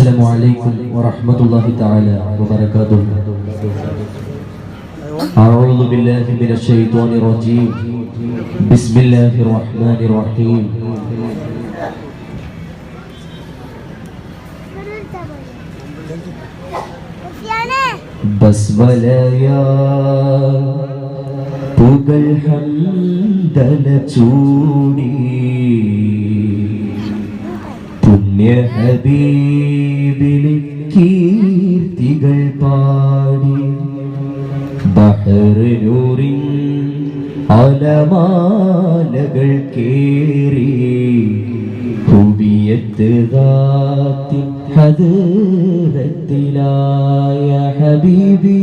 السلام عليكم ورحمة الله تعالى وبركاته. أعوذ بالله من الشيطان الرجيم. بسم الله الرحمن الرحيم. ബസ്മലയാ പുകൾ ഹംദല ചൂടി പുണ്യ ഹബീബിലെ കീർത്തികൾ പാടി ബഹ്റൂറിൻ അലമാലകൾ കേറി ഹുബിയത്ത് ദാത്തി ഹദറത്തിലായ ഹബീബി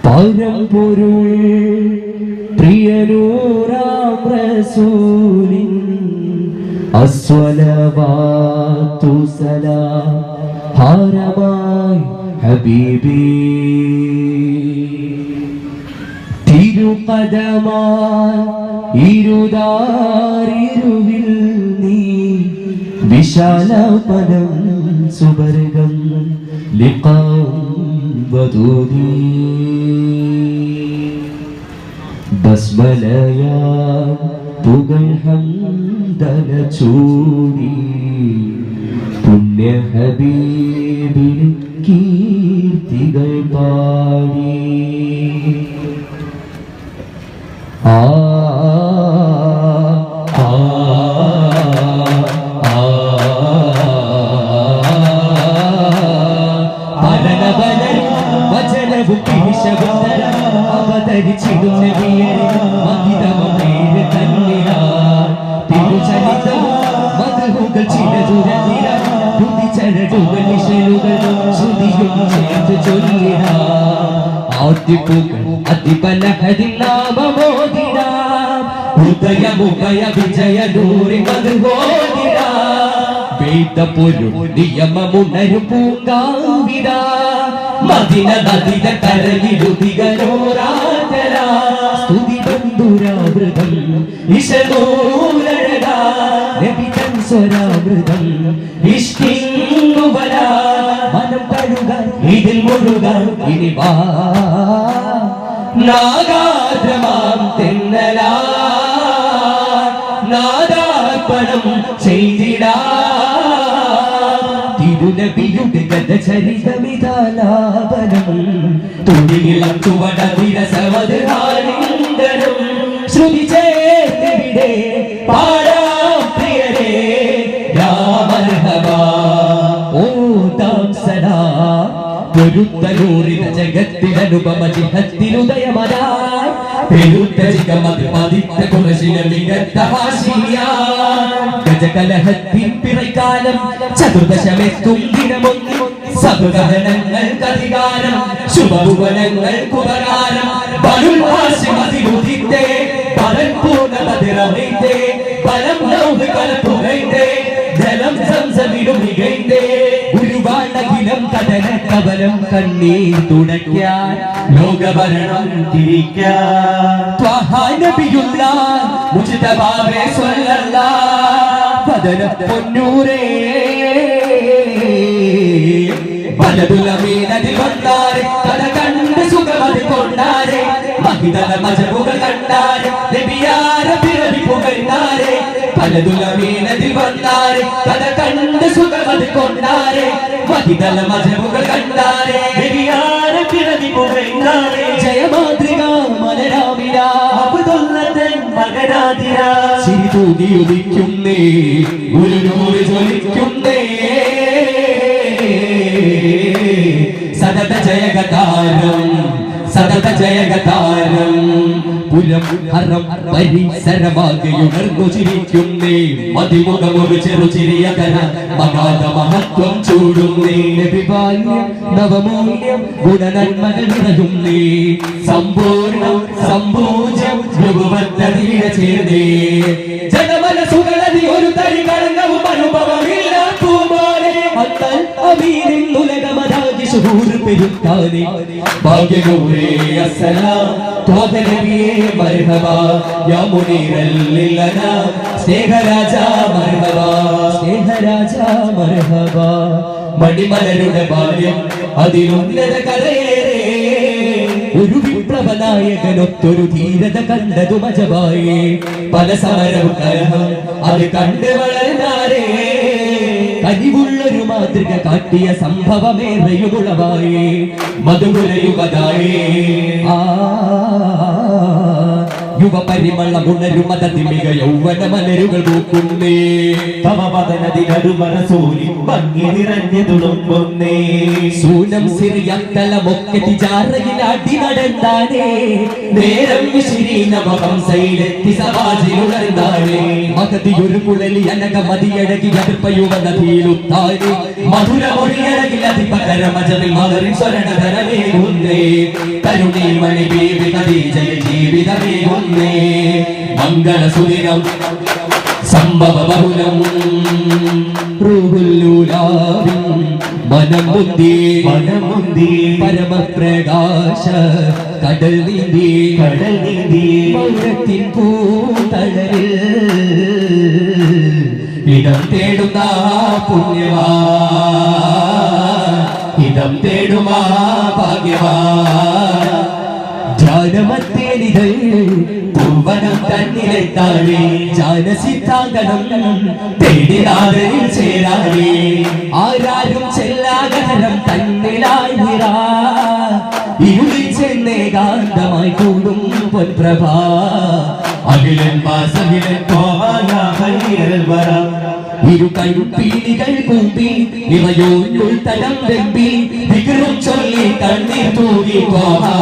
പരമ്പൊരുൾ പ്രിയനൂറാം റസൂലിൻ അസ്സലവാത്തു സലാം ഹാരമായി ഹബീബി തിരുപദമായി ഇരുദാരിരുവിൽ നീ വിശാലപദം സുബർഗം ലിഖാം വദൂദി ബസ്മലയാ പുകൾ ഹംദല ചൂടി പുണ്യ ഹബീബിൽ കീർത്തികൾ പാടി നിയമമുണരു പൂങ്കാവിത മദിന നദിത കരയിലുതികരോരാജര സ്തുതി ബന്ധുരാമൃതം ഇശനൂലഴക നബിതൻ സ്വരാമൃതം ഇഷ്കിന്നുബല മനം തഴുക ഇതിൽ മുഴുക ഇനി വാ നാഗാദ്രമാം തെന്നലാ നാദാർപ്പണം ചെയ്തിടാ തിരുനബിയുടെ ഗതചരിതമിതാലാപനം തുടിയിളം ചുവട വിരസവദാലിംഗനം ശ്രുതി ചേർത്തിവിടെ പാടാം പ്രിയരേ യാ മർഹബാ ഓതാം സലാം പൊരുത്തലൂറിന ജഗത്തിലനുപമ ജിഹത്തിലുദയമതായി പെരുത്ത ജിഗമതി പതിത്ത കുറശില മികത്ത ഹാശിയാ ഗജകലഹത്തിൻ പിറൈക്കാലം ചതുർദശമെത്തും ദിനമൊന്നു സതുഗഹനങ്ങൾക്കധികാരം ശുഭഭുവനങ്ങൾക്കുപകാരം ബലുൽ ഹാശിമതിലുദിത്തേ പരൽപൂർണ്ണ ബദിറമൈത്തേ ബലം ലൗഹ് കലപ്പുകൈത്തേ ജലം സംസമിലും മികൈത്തേ ഉരുവാണകിലം കടന കവലം കണ്ണീർ തുടയ്ക്കാൻ ലോകഭരണം തിരിക്കാൻ ത്വഹാ നബിയുല്ലാഹ് മുജ്തബാവേ സ്വല്ലല്ലാഹ് പദന പൊന്നൂരേ വലതുലമീനതിൽ വന്നാരെ കഥ കണ്ട് സുഖമതി കൊണ്ടാരെ മഹിതല മജബുകൾ കണ്ടാരെ നബിയാര പിറവി പുകഴ്ന്നാരെ പലതുലമീനതിൽ വന്നാരെ കഥ കണ്ട് സുഖമതി കൊണ്ടാരെ മഹിതല മജബുകൾ കണ്ടാരെ നബിയാര പിറവി പുകഴ്ന്നാരെ ജയമാതൃക മലരാമിര അബ്ദുല്ലതൻ മകനാതിര ചിരി തൂകി ഉദിക്കുന്നേ ഒരു നൂറ് ജ്വലിക്കുന്നേ സദത ജയഗതാരം സദത ജയഗതാരം പുരം ഹരം പരിസരമാകെയുണർന്നു ചിരിക്കുന്നേ മതിമുഖമൊരു ചെറുചിരിയകര മകാത മഹത്വം ചൂടുന്നേ നബിബാല്യം നവമൂല്യം ഗുണനന്മകൾ നിറയുന്നേ സമ്പൂർണ്ണം സമ്പൂജ്യം ഭൃഗുവത്തീര ചേർന്നേ ജനമനസുകളതി ഒരു തരി കളങ്കവും അനുഭവമില്ല പൂമോനെ അത്തൽ അമീനിൻ ഉലകമതാകി ശുഹൂർ പെരുത്താനെ ഭാഗ്യഗൗരേ അസ്സലാം ത്വഹ നബിയേ മർഹബാ യാ മുനീറൽ ലില്ലനാ സ്നേഹരാജാ മർഹബാ സ്നേഹരാജ മർഹബ മണിമലരുടെ ബാല്യം അതിലുന്നത കരയേറെ ഒരു വിപ്ലവ നായകനൊത്തൊരു ധീരത കണ്ടതു മജബായേ പല സമരവും കലഹം അത് കണ്ട് വളർന്നാരേ കനിവുള്ളൊരു മാതൃക കാട്ടിയ സംഭവമേറെയുമുളവായേ മധുകുലയുഗതായേ യുവപരിമളമുണരുമതതിമിക യൗവന മലരുകൾ പൂക്കുന്നേ തമപതനതിനടുമറസൂലി ഭംഗി നിറഞ്ഞു തുളുമ്പുന്നേ സൂനം സിറിയത്തലമൊക്കെ തിജാറയിലാട്ടി നടന്നാനേ നേരം വിശിരീനവംസയിലെത്തി സമാജിലുണർന്നാനേ മഹതിയൊരു കുഴലി അനകമതിയഴകി അതിർപ്പയുവ നദിയിലുത്താനേ മധുരമൊഴിയഴകിൽ അതിപകരമജമിൽ മലറിൻ സ്വരണധരമേകുന്നേ കരുണീ മണി ബീവി ഖദീജയ ജീവിതമേകുന്നേ മംഗളസുദിനം സംഭവ ബഹുലം റൂഹുല്ലൂലാവിൻ മനമുന്തി പരമപ്രകാശ കടൽ നീന്തി മൗനത്തിൻ പൂതളരിൽ ഇടം തേടുന്ന പുണ്യവാ ഇടം തേടുമാ ഭാഗ്യവാ ജാനമത്തേനികൾ പൂവനം തന്നിലെത്താനേ ജാനസിദ്ധാങ്കണം തേടിനാരിൽ ചേരാനേ ആരാരും ചെല്ലാകരം തന്നിലായിരാ ഇരുളിൽ ചെന്നേകാന്തമായി കൂടും പൊൻപ്രഭ അഖിലൻ വാസകിലൻ കോവായാൽ വരാം ഇരു കൈപ്പീലികൾ കൂമ്പി ഇവയോയുൾ തലം വെമ്പി വികൃം ചൊല്ലി കണ്ണീർ തൂകി പോവാ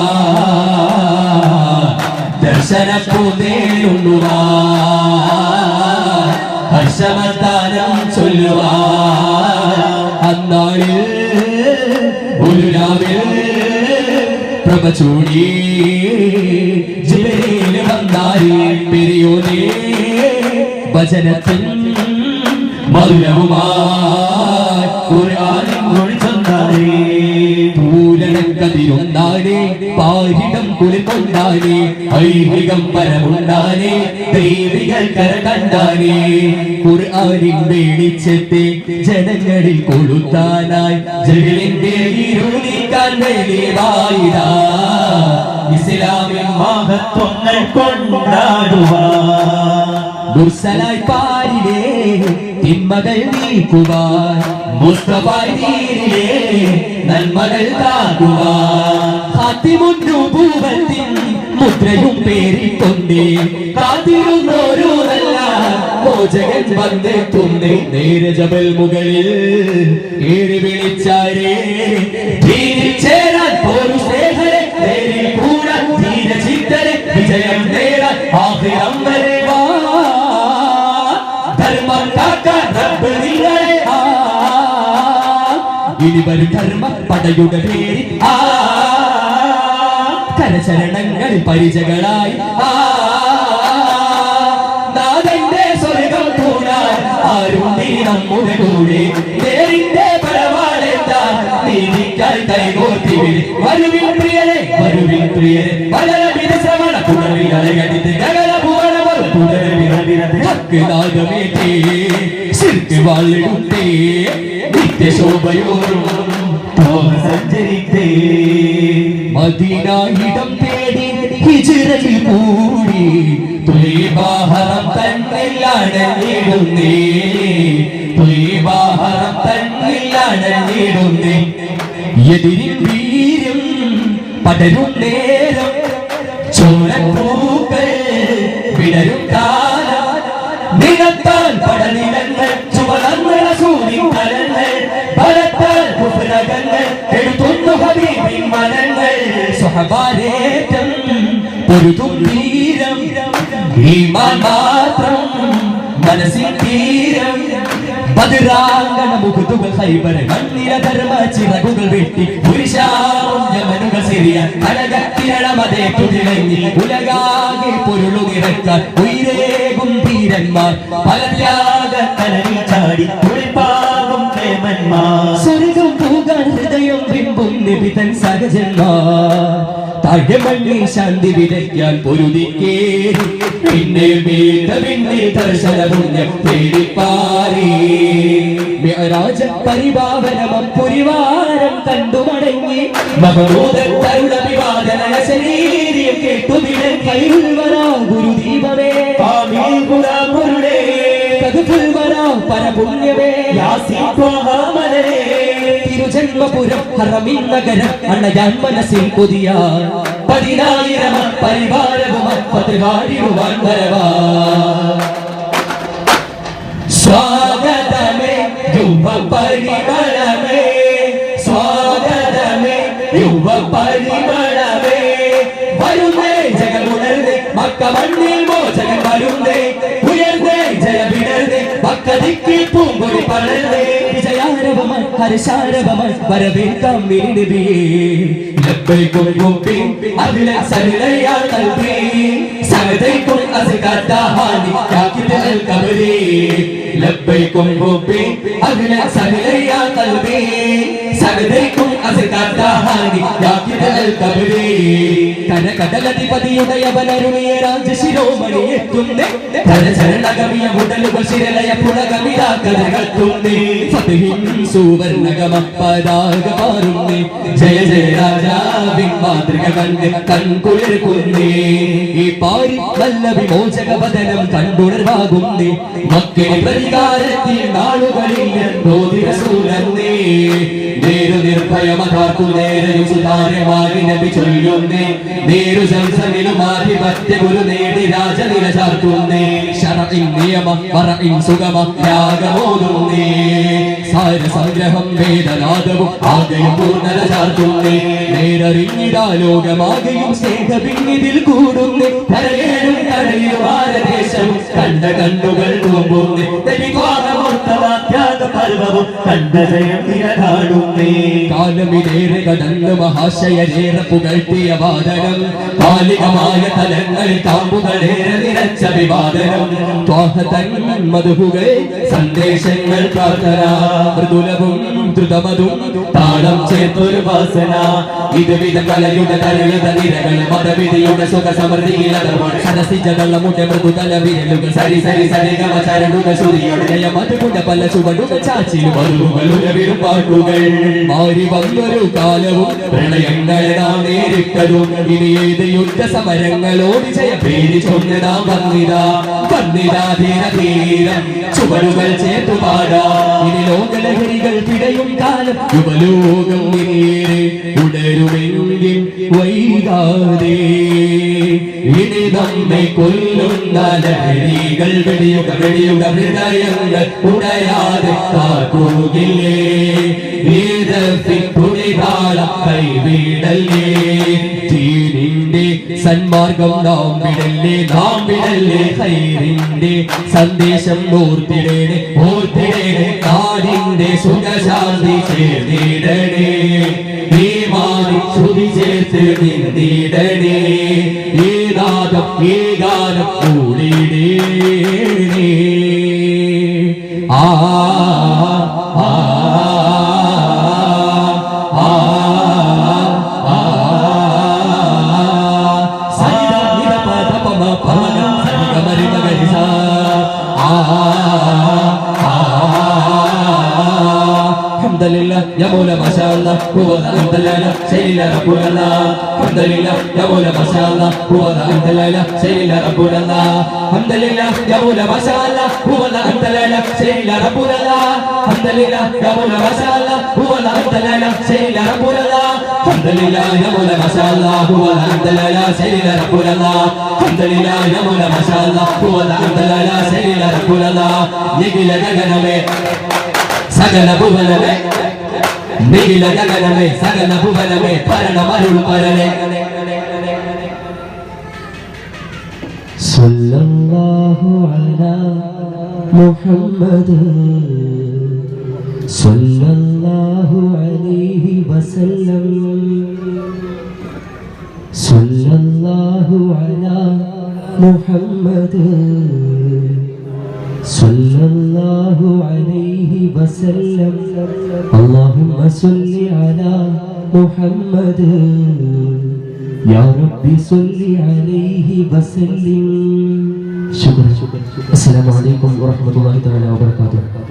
ദർശനപ്പൂതേലുള്ളുവാ ഹർഷമത്താനം ചൊല്ലുവാ അന്നാളിൽ ഒരു രാവിൽ പ്രഭ ചൂടി ജിബരീൽ വന്നാരി പെരിയോനേ വചനത്തിൻ മധുരവുമായി ഖുർആനിൻ മൊഴി ചൊന്നാനേ പൂരണക്കതിയൊന്നാനേ പാരിടം കുളിർകൊണ്ടാനേ ഐഹികം പരമുണ്ടാനേ ദൈവികൾ കരകണ്ടാനേ ഖുർആനിൻ വെളിച്ചത്തെ ജനങ്ങളിൽ കൊളുത്താനായി ജഗലിന്റെ ഇരുളിക്കാൻ വെളിവായിതാ ഇസ്ലാമിൻ മഹത്വങ്ങൾ കൊണ്ടാടുവാൻ മുർസലായി പാരിലേ തിന്മകൾ നീക്കുവാൻ മുസ്തഫായിലേ നന്മകൾ കാക്കുവാൻ ഖാതിമുന്നൂബുവത്തിൻ മുദ്രയും പേരിക്കൊണ്ടേ കാത്തിരുന്നോരു നല്ല മോചകൻ വന്നെത്തുന്നേ നേരെ ജബൽ മുകളിൽ ഏറി വിളിച്ചാരേ ദീനിൽ ചേരാൻ പോരു സ്നേഹരെ നേരിൽ കൂടാൻ ധീരചിത്തരെ വിജയം നേടാൻ ആഖിറം വരെ വാ ധർമ്മം കാക്കാൻ റബ്ബ് നിങ്ങളെ ഇനി വരും ധർമ്മ പടയുടെ പേര് കരചരണങ്ങൾ പരിചകളായി നാഥന്റെ സ്വർഗം കൂടാൻ ആരും നീ നമ്മുടെ കൂടെ നേരിന്റെ പരവാളെത്താൻ നീതിക്കായി കൈകോർത്തി വരുവിൻ പ്രിയരെ വളരെ വിരശ്രമണ പുനർവികളെ കടിത്ത് ഗഗന ഭക്തിനാഗമേറ്റേ ശിർക്ക് വാളിടുത്തേ നിത്യശോഭയോറും സഞ്ചരിത്തേ മദീനായിടം തേടി ഹിജ്റയിൽ കൂടി തുലീബാഹറം തന്നിലടഞ്ഞിടുന്നേ തുലീബാഹറം തന്നിലടഞ്ഞിടുന്നേ എതിരിൽ വീര്യം പടരും നേരം ചോരപ്പൂക്കൾ വിടരും കാലം നിലത്താൽ പടനിലങ്ങൾ ചുവടങ്ങൾ സൂര്യൻ കലങ്ങൾ ബലത്താൽ കുഫ്രകങ്ങൾ എടുത്തുന്നു ഹബീബിൻ മനങ്ങൾ സ്വഹബാരേറ്റം പൊരുതും തീരം ഈമാൻ മാത്രം മനസ്സിൻ തീരം ബദറാങ്കണ മുഖത്തുകൾ ഹൈബർ കണ്ണിര ധർമ്മ ചിറകുകൾ വെട്ടി പുരുഷാമനുകൾ സിറിയ കലകത്തിരളമതേ തുതിളങ്ങി ഉലകാകെ പൊരുളുകിറക്കാൻ ഉയരേകും ധീരന്മാർ പല ത്യാഗക്കലയിൽ ചാടി കുളിപ്പാകും പ്രേമന്മാർ സ്വർഗം പോകാൻ ഹൃദയം ബിംബും നിബിതൻ സഹജന്മാർ താഴമണ്ണിൽ ശാന്തി വിതയ്ക്കാൻ പൊരുതിക്കേ പിന്നെ പിന്നെ ദർശന പുണ്യം തേടിപ്പാറി മിഅ്റാജ പരിപാവനം പുരിവാരം കണ്ടു മടങ്ങി മഹമൂദൻ തരുണ വിവാദന ശരീരം കേട്ടുവിടൻ കൈരുൾ വരാ ഗുരുദീപമേ ആമീൻ ഗുണമുരുടേ കതുഫുൽവരാ പരപുണ്യമേ യാസീൻ ത്വഹാമലേ തിരുജന്മപുരം ഹറമിൻ നഗരം അണയാൻ മനസ്സിൽ കൊതിയ 10,000 പരിവാരവും പതിഹാരിടുവാൻ വരവാ സ്വാഗതമേ യുവ പരിമളമേ സ്വാഗതമേ യുവ പരിമളമേ വരുന്നേ ജഗമുണർന്നേ മക്ക മണ്ണിൽ മോചകൻ വരുന്നേ ഉയർന്നേ ജയവിടർന്നേ മക്ക ദിക്കിൽ പൂങ്കൊടി പടർന്നേ വിജയാരവമായി ഹർഷാരവമായി വരവേൽക്കാം നബിയേ ലബ്ബൈകും മുബീൻ അഖില സലയാ ഖൽബി സഅദൈകും അസ്കാദഹാനി യാകിദൽ ഖബരി ലബ്ബൈകും മുബീൻ അഖില സലയാ ഖൽബി സഅദൈകും അസ്കാദഹാനി യാകിദൽ ഖബരി കനകടലധിപതിയുടെ അവനരുളിയ രാജശിരോമണി എത്തുന്നേ കരചരണകമിയ മുടലുകൾ ശിരലയ പുളകമിതാ കഥകത്തുന്നേ ഫതിഹിൻ സുവർണഗമ പതാക പാറുന്നേ ജയ ജയ രാജാവിൻ മാതൃക കണ്ട് കൺകുളിർക്കുന്നേ ഈ പാരി നല്ല വിമോചക വദനം കണ്ടുണർവാകുന്നേ മക്കളെ പ്രതികാരത്തിൽ നാളുകളിൽ റസൂലന്നേ നേരു നിർഭയമതാർക്കു നേരെയും സുതാര്യമായി നബി ചൊല്ലുന്നേ നേരു സംസമിലും ആധിപത്യ ഗുരു നേടി രാജനില ചാർത്തുന്നേ ശറഇൻ നിയമ വറഇൻ സുഗമ ത്യാഗമോതുന്നേ സാര സംഗ്രഹം വേദനാദവും ആകെയും പൂർണ്ണത ചാർത്തുന്നേ നേരറിഞ്ഞിടാ ലോകമാകെയും സ്നേഹപിന്നിതിൽ കൂടുന്നേ കരയേഴും കടലിലും ഭാരതദേശവും കണ്ട കണ്ണുകൾ നോമ്പുന്നേ ത്യാഗപർവവും കണ്ട ജയം നിലകാടുന്നേ കാലമിലേറെ കടന്നു മഹാശയരേറെ പുകഴ്ത്തിയ വാദനം കാലികമായ തലങ്ങളിൽ കാമ്പുകളേറെ നിറച്ച വിവാദനം ത്വാഹതൻ മധുഹുകൾ സന്ദേശങ്ങൾ പ്രാർത്ഥന മൃദുലവും ദ്രുതമതും താളം ചേർത്തൊരു വാസന ഇതുവിധ കലയുടെ തരളിത നിരകൾ മതവിധിയുടെ സുഖ സമൃദ്ധിയിലതർമാണ് സരസിജതള്ളമുട്ടെ മൃദുതല വിരലുകൾ സരി സരി സരിഗമ ചരടുകൾ സുരിയുടെ ജയമതുകൊണ്ട് പല ചുവടുകൾ ചാച്ചിലും മറുകളുരവിരും പാട്ടുകൾ മാറി വന്നൊരു കാലവും പ്രളയങ്ങളെ നാം നേരിട്ടതും ഇനി ഏത് യുദ്ധ സമരങ്ങളോട് ജയപേരി ചൊന്ന് നാം വന്നിതാ ധീരം ചുവടുകൾ ചേർത്തു പാടാ ഇനി ലോകലഹരികൾ പിടയും കാലം യുവലോകം നേരെ ഉണരുമെങ്കിൽ വൈകാതെ ഇനി നമ്മെ കൊല്ലുന്ന ലഹരികൾ വെടിയുക ഹൃദയങ്ങൾ ഉടയാതെ കാക്കുകയില്ലേ കൈവിടല്ലേ തീരിന്റെ സന്മാർഗം നാം വിടല്ലേ ഹൈറിന്റെ സന്ദേശം ഓർത്തിടേണേ നാടിന്റെ സുഖശാന്തി ചേർന്നിടണേ ഈമാനി ശ്രുതി ചേർത്ത് നിന്നിടണേ ഈ നാദം ഈ ഗാനം കൂടിടേണേ ആ Alhamdulillah ya Mola mashallah huwa alhamdulillah sayyidina rabbuna alhamdulillah ya Mola mashallah huwa alhamdulillah sayyidina rabbuna alhamdulillah ya Mola mashallah huwa alhamdulillah sayyidina rabbuna alhamdulillah ya Mola mashallah huwa alhamdulillah sayyidina rabbuna alhamdulillah ya Mola mashallah huwa alhamdulillah sayyidina rabbuna alhamdulillah ya Mola mashallah huwa alhamdulillah sayyidina rabbuna yegila gaganame സകല ഭുവനമേ നിഖില ഗഗനമേ സകല ഭുവനമേ ഭരണമരുൾ പരനേ സല്ലല്ലാഹു അലാ മുഹമ്മദ് സല്ലല്ലാഹു അലൈഹി വസല്ലം സല്ലല്ലാഹു അലാ മുഹമ്മദ് സല്ലല്ലാഹു അലൈഹി വസല്ലം اللهم صل على محمد യാ റബ്ബി സ്വല്ലി അലൈഹി വസല്ലിം. ശുക്ർ. അസ്സലാമു അലൈക്കും വറഹ്മത്തുള്ളാഹി തആല വബറകാതുഹു.